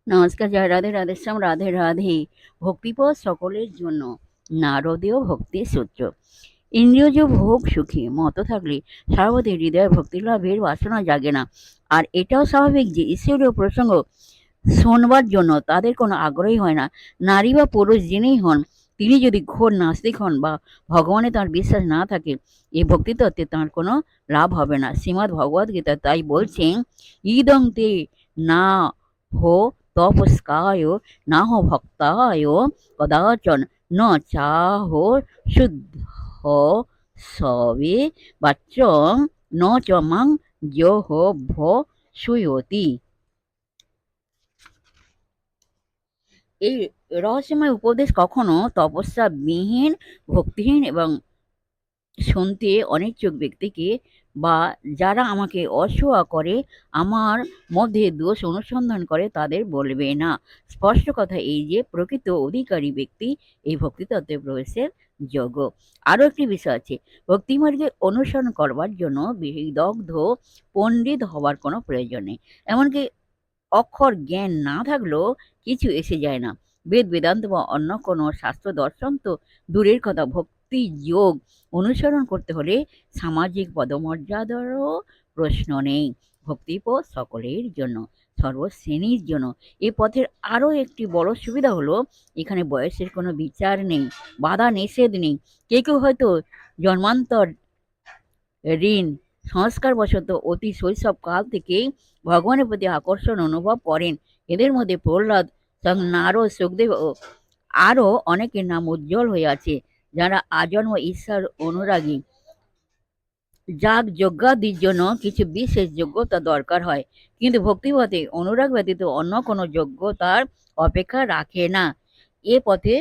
নমস্কার, জয় রাধে রাধেশ্যাম, রাধে রাধে। ভক্তিপথ সকলের জন্য। নারদীয় ভক্তি সূত্র। ইন্দ্রিয়জ ভোগ সুখী মত থাকলে সর্বদাই হৃদয়ে ভক্তি লাভের বাসনা জাগে না। আর এটাও স্বাভাবিক যে ঈশ্বরীয় প্রসঙ্গ শোনবার জন্য তাদের কোনো আগ্রহী হয় না। নারী বা পুরুষ যিনিই হন, তিনি যদি ঘোর নাস্তিক হন বা ভগবানে তাঁর বিশ্বাস না থাকে, এই ভক্তিতত্ত্বে তাঁর কোনো লাভ হবে না। শ্রীমদ্ ভগবদ গীতা তাই বলছেন, ইদং তে না হো তপস্কায় না হো ভক্তায় কদাচন ন চাহো শুদ্ধ সবে বাচ্চং ন চ মাং যোহ ভ সুয়তি। এই রহস্যময় উপদেশ কখনো তপস্যা বিহীন, ভক্তিহীন এবং শুনতে অনিচ্ছুক ব্যক্তিকে বা যারা আমাকে অসূয়া করে, আমার মধ্যে দোষ অনুসন্ধান করে, তাদের বলবে না। স্পষ্ট কথা এই যে প্রকৃত অধিকারী ব্যক্তি এই ভক্তিতত্ত্বে প্রবেশের যোগ্য। আরও একটি বিষয় আছে, ভক্তিমার্গে অনুসরণ করবার জন্য বিদগ্ধ পণ্ডিত হবার কোনো প্রয়োজন নেই। এমনকি অক্ষর জ্ঞান না থাকলেও কিছু এসে যায় না। বেদ বেদান্ত বা অন্য কোনো শাস্ত্র দর্শন তো দূরের কথা, ভক্তি যোগ অনুসরণ করতে হলে সামাজিক পদমর্যাদারও প্রশ্ন নেই। ভক্তিপথ সকলের জন্য, সর্বশ্রেণীর জন্য। এই পথের আরও একটি বড় সুবিধা হলো, এখানে বয়সের কোনো বিচার নেই, বাধা নিষেধ নেই। কেউ কেউ হয়তো জন্মান্তর ঋণ সংস্কারবশত অতি শৈশব কাল থেকেই ভগবানের প্রতি আকর্ষণ অনুভব করেন। এদের মধ্যে প্রহ্লাদ, নারদ, সুখদেব ও আরও অনেকের নাম উজ্জ্বল হয়ে আছে, যারা আজন্ম ঈশ্বর অনুরাগী। যাগ যজ্ঞাদির জন্য কিছু বিশেষ যোগ্যতা দরকার হয়, কিন্তু ভক্তিপথে অনুরাগ ব্যতীত অন্য কোনো যোগ্যতার অপেক্ষা রাখে না। এ পথে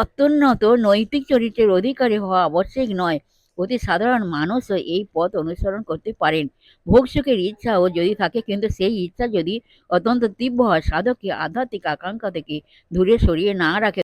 অত্যুন্নত নৈতিক চরিত্রের অধিকারী হওয়া আবশ্যক নয়। অতি সাধারণ মানুষও এই পথ অনুসরণ করতে পারেন। ভোগ সুখের ইচ্ছাও যদি থাকে, কিন্তু সেই ইচ্ছা যদি অত্যন্ত তীব্র হয়, সাধককে আধ্যাত্মিক আকাঙ্ক্ষা থেকে দূরে সরিয়ে না রাখে,